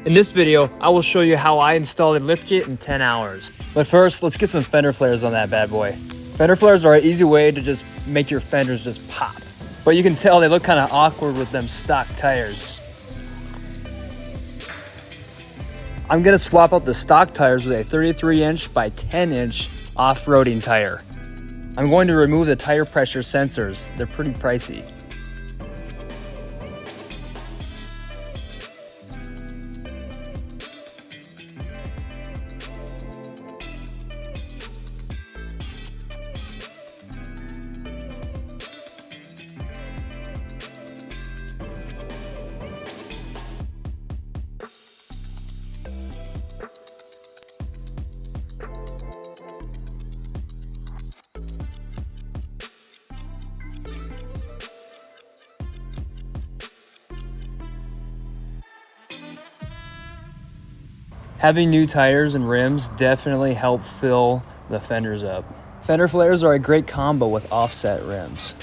In this video, I will show you how I installed a lift kit in 10 hours. But first, let's get some fender flares on that bad boy. Fender flares are an easy way to just make your fenders just pop. But you can tell they look kind of awkward with them stock tires. I'm gonna swap out the stock tires with a 33-inch by 10-inch off-roading tire. I'm going to remove the tire pressure sensors. They're pretty pricey. Having new tires and rims definitely help fill the fenders up. Fender flares are a great combo with offset rims.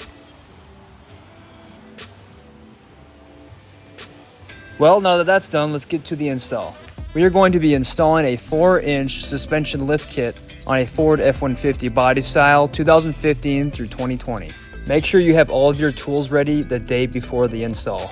Well, now that that's done, let's get to the install. We are going to be installing a 4-inch suspension lift kit on a Ford F-150 body style 2015 through 2020. Make sure you have all of your tools ready the day before the install.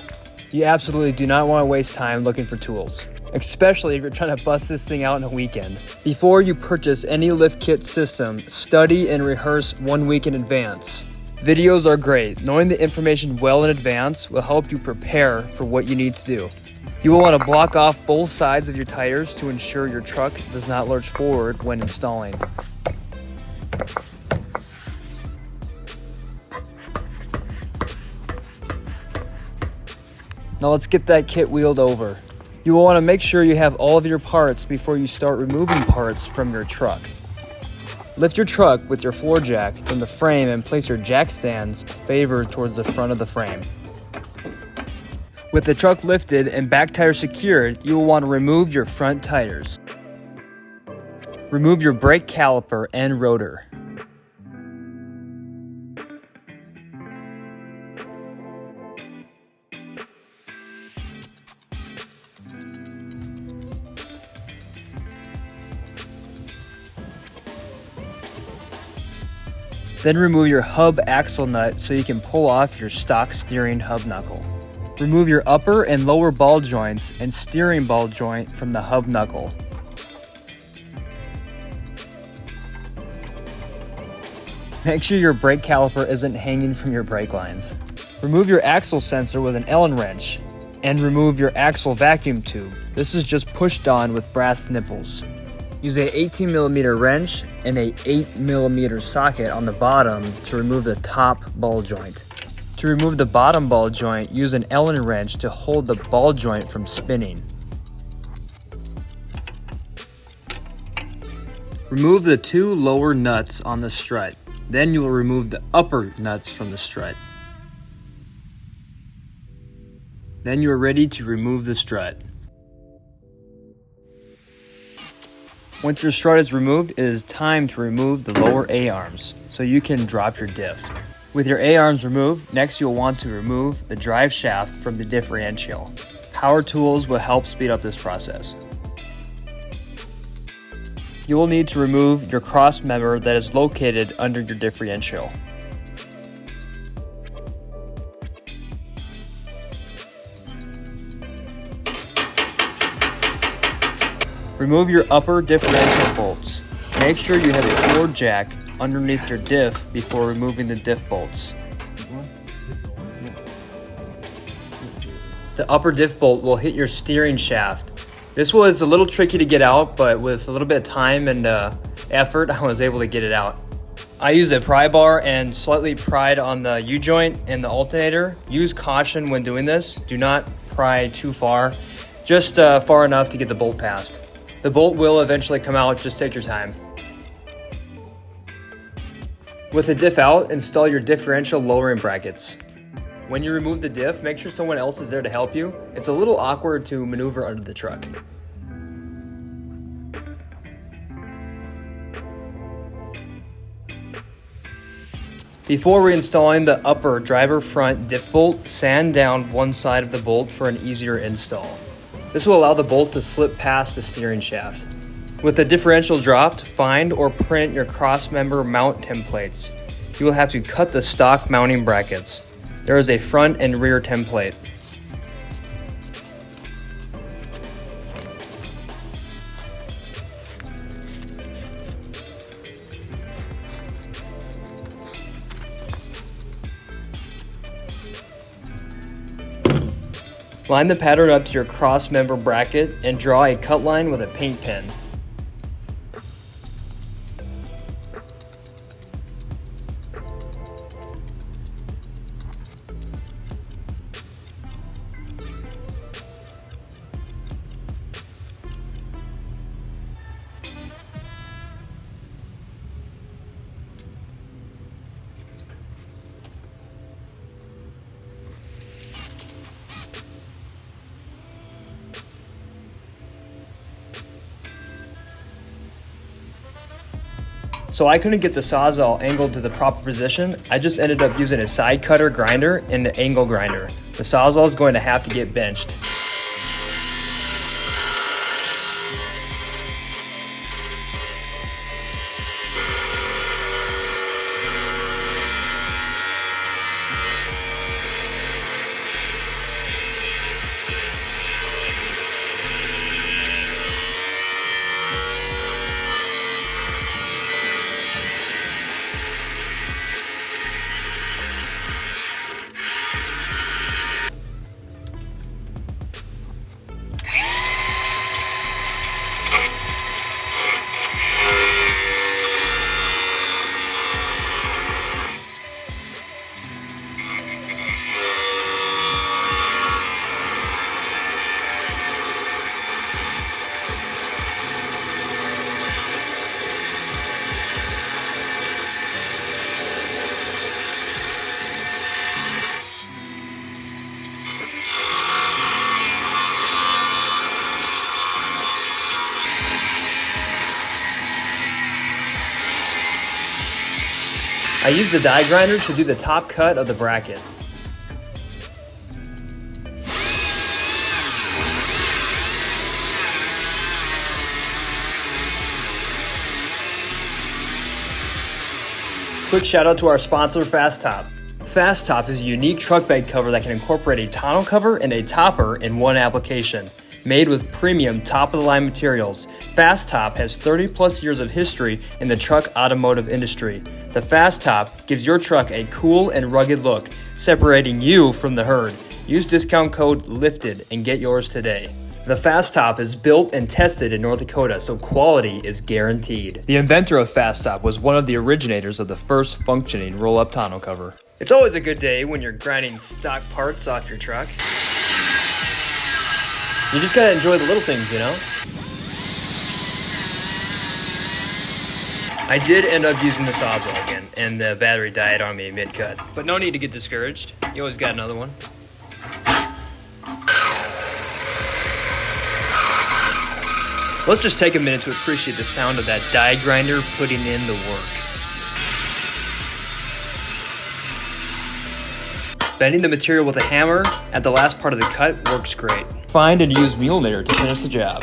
You absolutely do not want to waste time looking for tools, especially if you're trying to bust this thing out in a weekend. Before you purchase any lift kit system, study and rehearse 1 week in advance. Videos are great. Knowing the information well in advance will help you prepare for what you need to do. You will want to block off both sides of your tires to ensure your truck does not lurch forward when installing. Now let's get that kit wheeled over. You will want to make sure you have all of your parts before you start removing parts from your truck. Lift your truck with your floor jack from the frame and place your jack stands favored towards the front of the frame. With the truck lifted and back tire secured, you will want to remove your front tires. Remove your brake caliper and rotor. Then remove your hub axle nut so you can pull off your stock steering hub knuckle. Remove your upper and lower ball joints and steering ball joint from the hub knuckle. Make sure your brake caliper isn't hanging from your brake lines. Remove your axle sensor with an Allen wrench and remove your axle vacuum tube. This is just pushed on with brass nipples. Use a 18mm wrench and a 8mm socket on the bottom to remove the top ball joint. To remove the bottom ball joint, use an Allen wrench to hold the ball joint from spinning. Remove the 2 lower nuts on the strut. Then you will remove the upper nuts from the strut. Then you are ready to remove the strut. Once your strut is removed, it is time to remove the lower A-arms so you can drop your diff. With your A-arms removed, next you'll want to remove the drive shaft from the differential. Power tools will help speed up this process. You will need to remove your cross member that is located under your differential. Remove your upper differential bolts. Make sure you have a floor jack underneath your diff before removing the diff bolts. The upper diff bolt will hit your steering shaft. This was a little tricky to get out, but with a little bit of time and effort, I was able to get it out. I use a pry bar and slightly pried on the U-joint and the alternator. Use caution when doing this. Do not pry too far, just far enough to get the bolt past. The bolt will eventually come out, just take your time. With the diff out, install your differential lowering brackets. When you remove the diff, make sure someone else is there to help you. It's a little awkward to maneuver under the truck. Before reinstalling the upper driver front diff bolt, sand down one side of the bolt for an easier install. This will allow the bolt to slip past the steering shaft. With the differential dropped, find or print your cross-member mount templates. You will have to cut the stock mounting brackets. There is a front and rear template. Line the pattern up to your cross member bracket and draw a cut line with a paint pen. So I couldn't get the Sawzall angled to the proper position. I just ended up using a side cutter grinder and an angle grinder. The Sawzall is going to have to get benched. I used the die grinder to do the top cut of the bracket. Quick shout out to our sponsor, FAS-TOP. FAS-TOP is a unique truck bed cover that can incorporate a tonneau cover and a topper in one application. Made with premium top-of-the-line materials, FAS-TOP has 30 plus years of history in the truck automotive industry. The FAS-TOP gives your truck a cool and rugged look, separating you from the herd. Use discount code LIFTED and get yours today. The FAS-TOP is built and tested in North Dakota, so quality is guaranteed. The inventor of FAS-TOP was one of the originators of the first functioning roll-up tonneau cover. It's always a good day when you're grinding stock parts off your truck. You just gotta enjoy the little things, you know? I did end up using the Sawzall again, and the battery died on me mid-cut. But no need to get discouraged. You always got another one. Let's just take a minute to appreciate the sound of that die grinder putting in the work. Bending the material with a hammer at the last part of the cut works great. Find and use mule knitter to finish the job.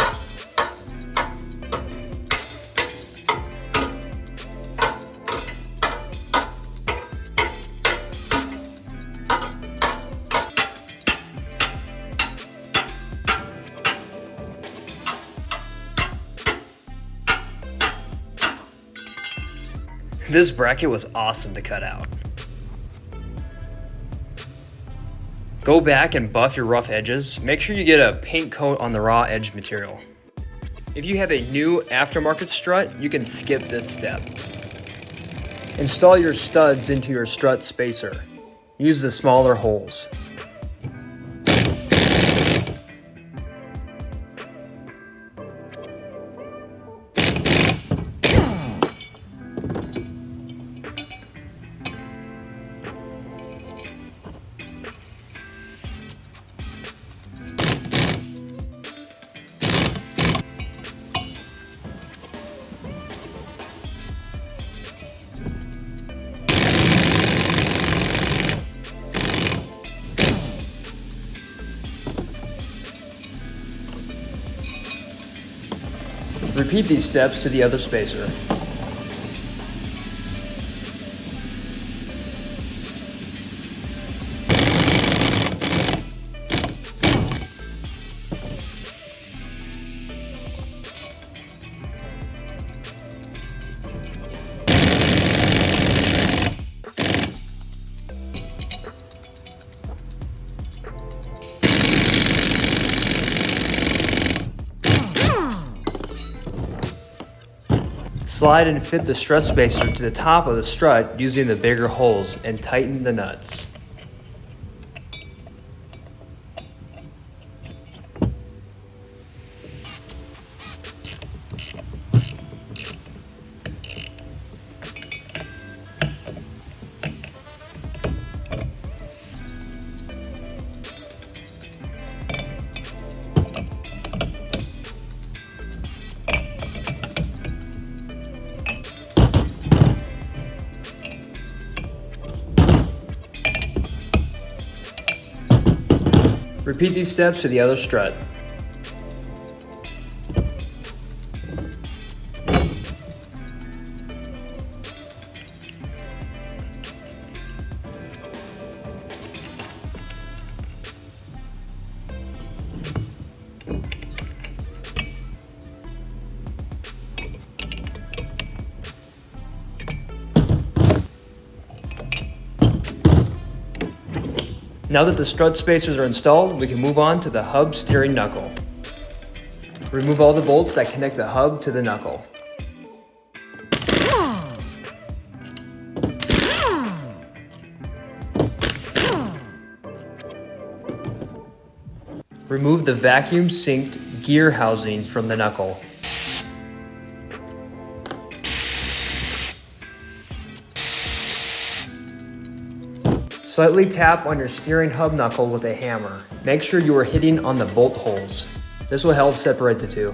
This bracket was awesome to cut out. Go back and buff your rough edges. Make sure you get a paint coat on the raw edge material. If you have a new aftermarket strut, you can skip this step. Install your studs into your strut spacer. Use the smaller holes. Repeat these steps to the other spacer. Slide and fit the strut spacer to the top of the strut using the bigger holes and tighten the nuts. Repeat these steps to the other strut. Now that the strut spacers are installed, we can move on to the hub steering knuckle. Remove all the bolts that connect the hub to the knuckle. Remove the vacuum synced gear housing from the knuckle. Slightly tap on your steering hub knuckle with a hammer. Make sure you are hitting on the bolt holes. This will help separate the two.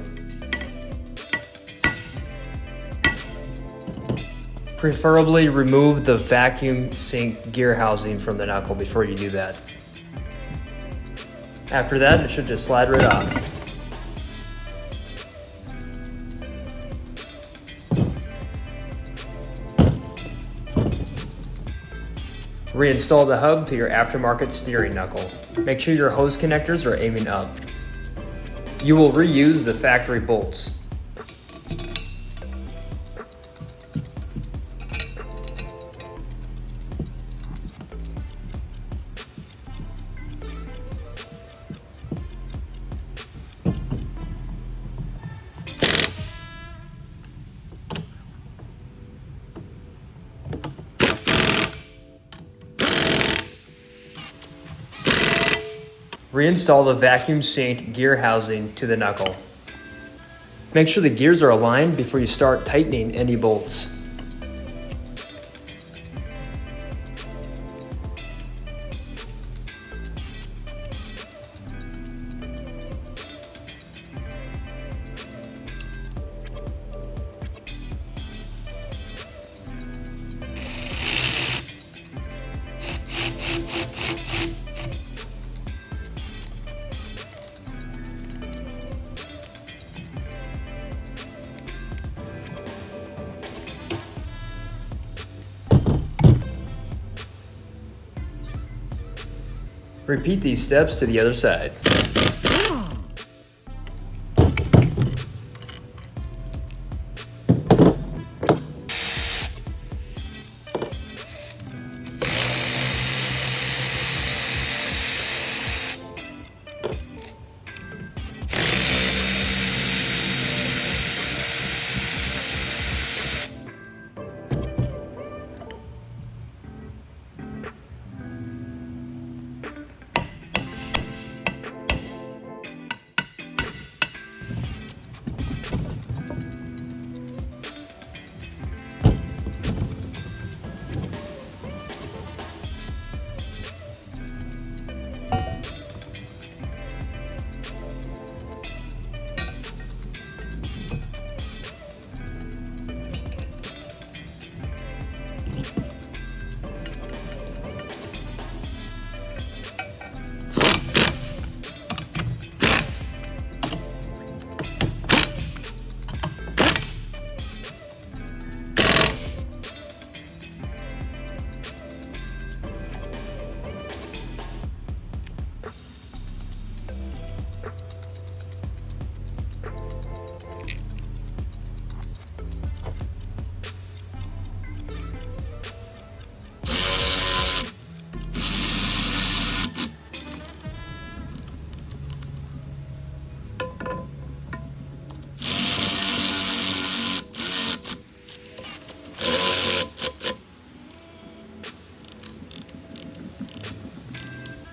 Preferably remove the vacuum sync gear housing from the knuckle before you do that. After that, it should just slide right off. Reinstall the hub to your aftermarket steering knuckle. Make sure your hose connectors are aiming up. You will reuse the factory bolts. Reinstall the vacuum synced gear housing to the knuckle. Make sure the gears are aligned before you start tightening any bolts. Repeat these steps to the other side.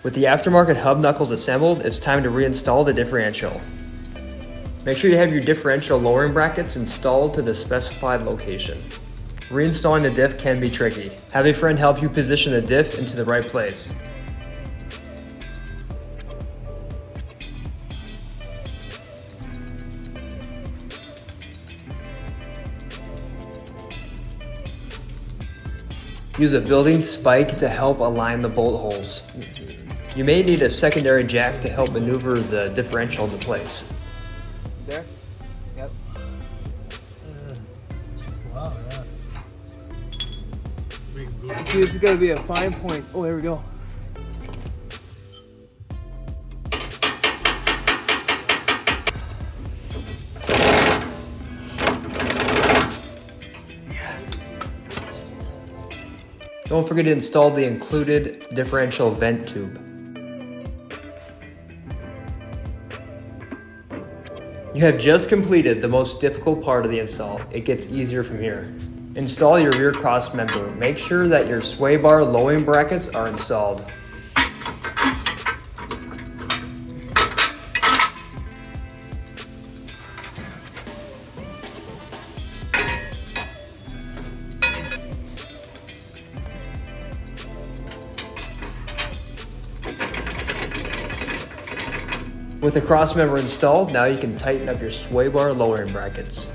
With the aftermarket hub knuckles assembled, it's time to reinstall the differential. Make sure you have your differential lowering brackets installed to the specified location. Reinstalling the diff can be tricky. Have a friend help you position the diff into the right place. Use a building spike to help align the bolt holes. You may need a secondary jack to help maneuver the differential into place. There? Yep. Wow, yeah. See, this is gonna be a fine point. Oh, there we go. Don't forget to install the included differential vent tube. You have just completed the most difficult part of the install. It gets easier from here. Install your rear cross member. Make sure that your sway bar lowering brackets are installed. With the cross member installed, now you can tighten up your sway bar lowering brackets.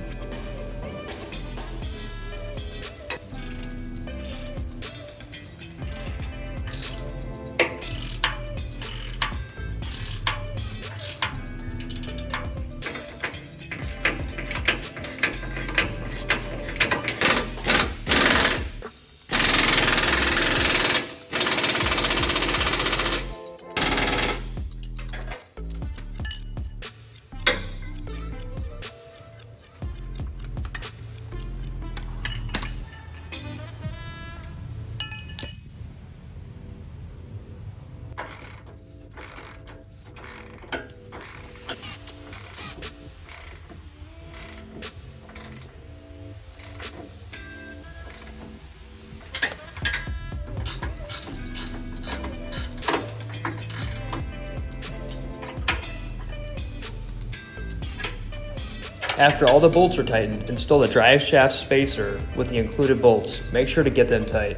After all the bolts are tightened, install the drive shaft spacer with the included bolts. Make sure to get them tight.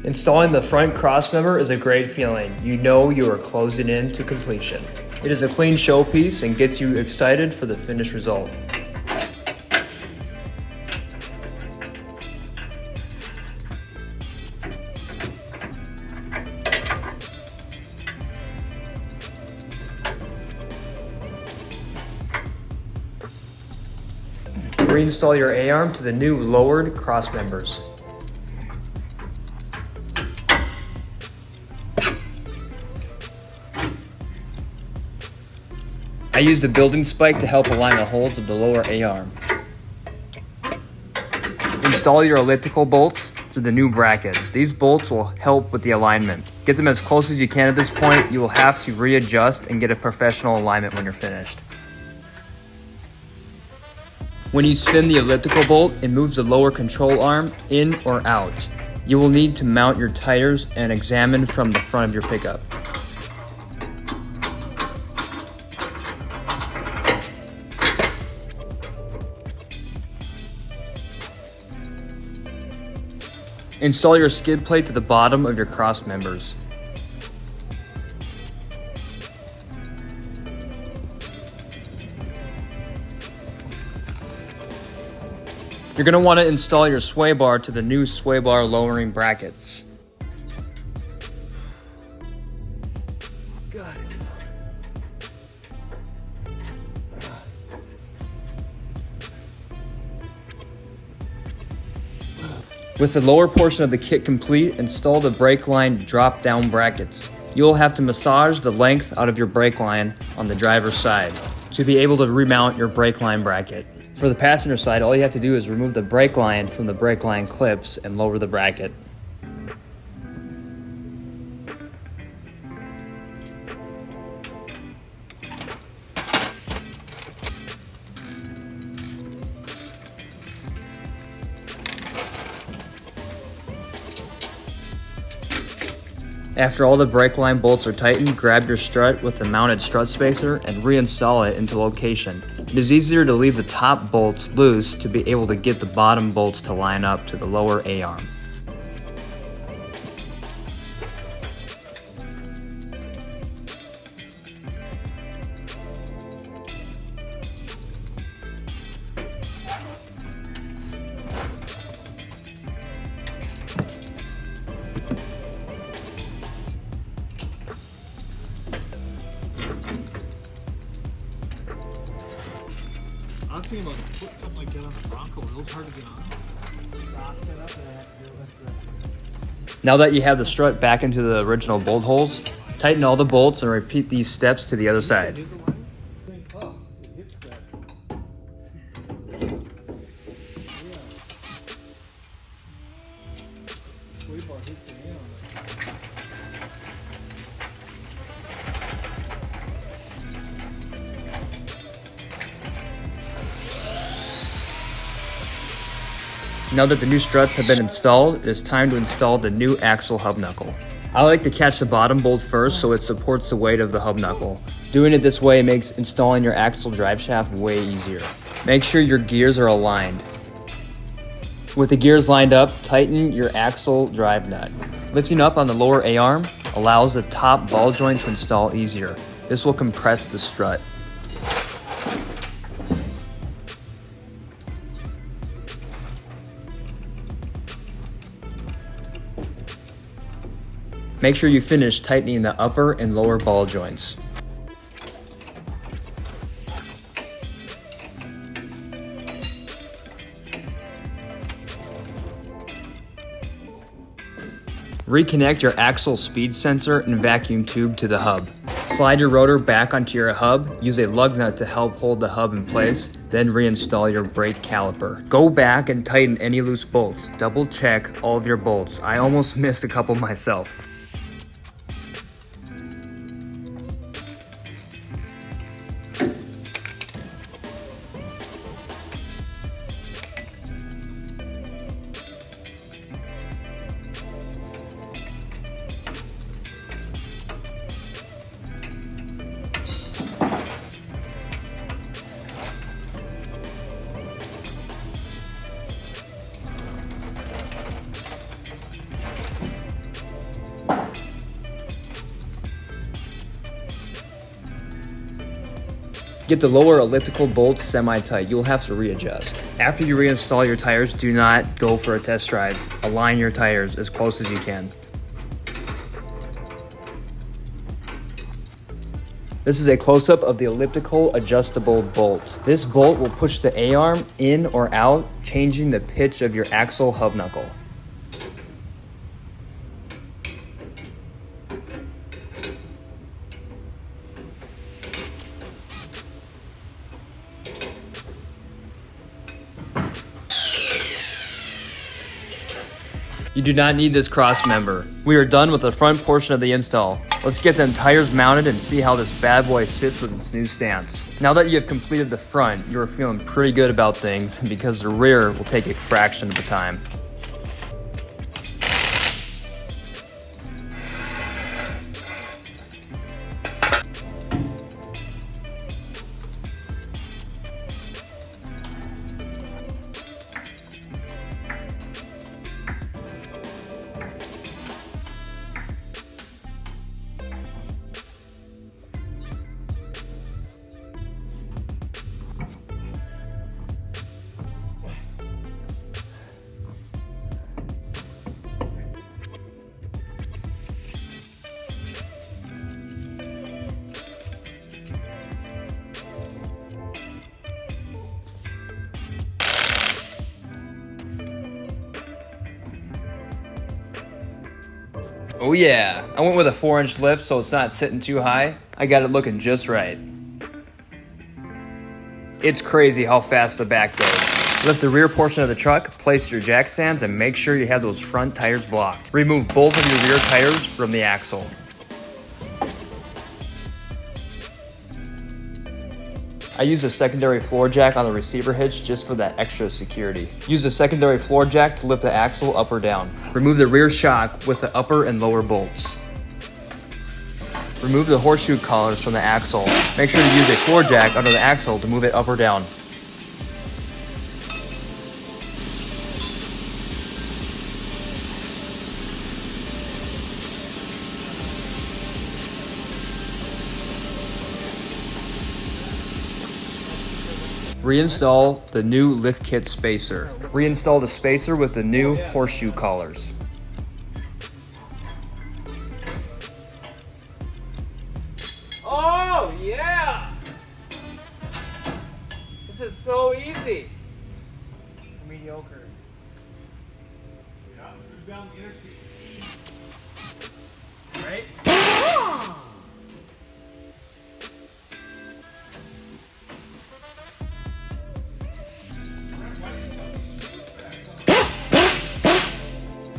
Installing the front cross member is a great feeling. You know you are closing in to completion. It is a clean showpiece and gets you excited for the finished result. Reinstall your A-arm to the new lowered cross members. I used a building spike to help align the holes of the lower A-arm. Install your elliptical bolts through the new brackets. These bolts will help with the alignment. Get them as close as you can at this point. You will have to readjust and get a professional alignment when you're finished. When you spin the elliptical bolt, it moves the lower control arm in or out. You will need to mount your tires and examine from the front of your pickup. Install your skid plate to the bottom of your cross members. You're going to want to install your sway bar to the new sway bar lowering brackets. Got it. With the lower portion of the kit complete, install the brake line drop-down brackets. You'll have to massage the length out of your brake line on the driver's side to be able to remount your brake line bracket. For the passenger side, all you have to do is remove the brake line from the brake line clips and lower the bracket. After all the brake line bolts are tightened, grab your strut with the mounted strut spacer and reinstall it into location. It is easier to leave the top bolts loose to be able to get the bottom bolts to line up to the lower A-arm. I was thinking about putting something like that on the Bronco. It was hard to get on. Now that you have the strut back into the original bolt holes, tighten all the bolts and repeat these steps to the other side. Oh, it hits that. Sway bar hits the nail on it. Now that the new struts have been installed, it is time to install the new axle hub knuckle. I like to catch the bottom bolt first so it supports the weight of the hub knuckle. Doing it this way makes installing your axle drive shaft way easier. Make sure your gears are aligned. With the gears lined up, tighten your axle drive nut. Lifting up on the lower A-arm allows the top ball joint to install easier. This will compress the strut. Make sure you finish tightening the upper and lower ball joints. Reconnect your axle speed sensor and vacuum tube to the hub. Slide your rotor back onto your hub, use a lug nut to help hold the hub in place, then reinstall your brake caliper. Go back and tighten any loose bolts. Double check all of your bolts. I almost missed a couple myself. Get the lower elliptical bolts semi-tight. You'll have to readjust. After you reinstall your tires, do not go for a test drive. Align your tires as close as you can. This is a close-up of the elliptical adjustable bolt. This bolt will push the A-arm in or out, changing the pitch of your axle hub knuckle. You do not need this cross member. We are done with the front portion of the install. Let's get them tires mounted and see how this bad boy sits with its new stance. Now that you have completed the front, you are feeling pretty good about things because the rear will take a fraction of the time. Oh yeah, I went with a 4-inch lift so it's not sitting too high. I got it looking just right. It's crazy how fast the back goes. Lift the rear portion of the truck, place your jack stands, and make sure you have those front tires blocked. Remove both of your rear tires from the axle. I use a secondary floor jack on the receiver hitch just for that extra security. Use a secondary floor jack to lift the axle up or down. Remove the rear shock with the upper and lower bolts. Remove the horseshoe collars from the axle. Make sure to use a floor jack under the axle to move it up or down. Reinstall the new lift kit spacer. Reinstall the spacer with the new horseshoe collars. Oh, yeah! This is so easy. Mediocre. Yeah, just down the interstate. Right?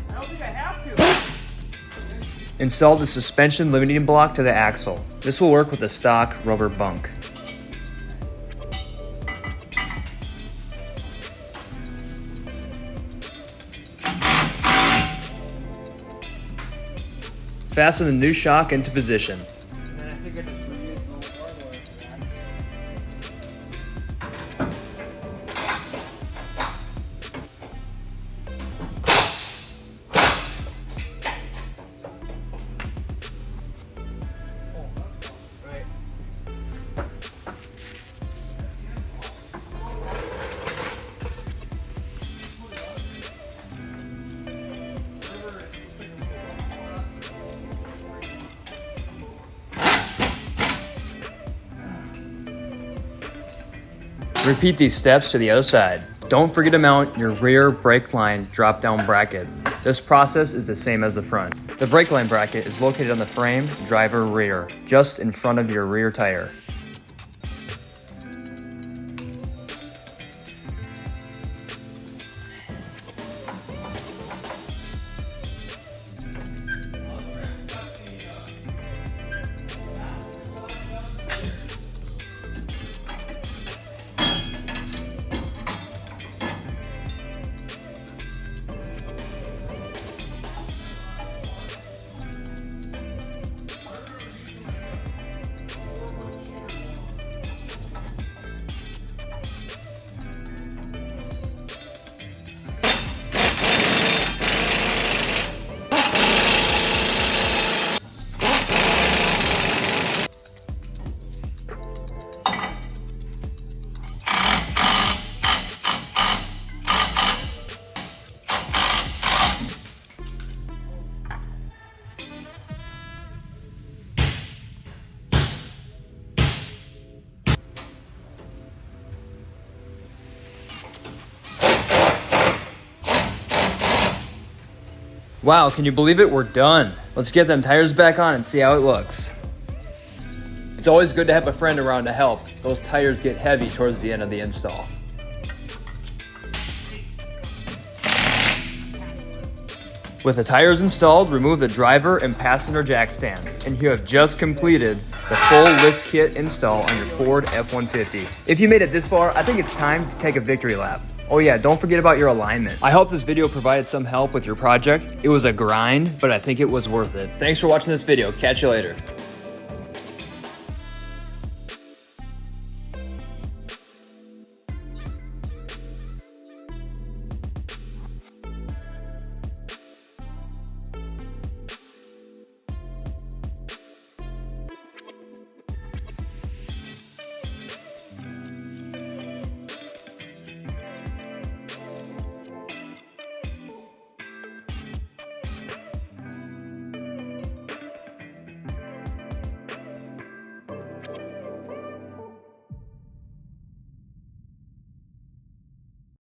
I don't think I have to. Install the suspension limiting block to the axle. This will work with the stock rubber bunk. Fasten the new shock into position. And then I think I just reused the whole hardware for that. Right. Repeat these steps to the other side. Don't forget to mount your rear brake line drop-down bracket. This process is the same as the front. The brake line bracket is located on the frame, driver rear, just in front of your rear tire. Wow, can you believe it? We're done. Let's get them tires back on and see how it looks. It's always good to have a friend around to help. Those tires get heavy towards the end of the install. With the tires installed, remove the driver and passenger jack stands, and you have just completed the full lift kit install on your Ford F-150. If you made it this far, I think it's time to take a victory lap. Oh yeah, don't forget about your alignment. I hope this video provided some help with your project. It was a grind, but I think it was worth it. Thanks for watching this video. Catch you later.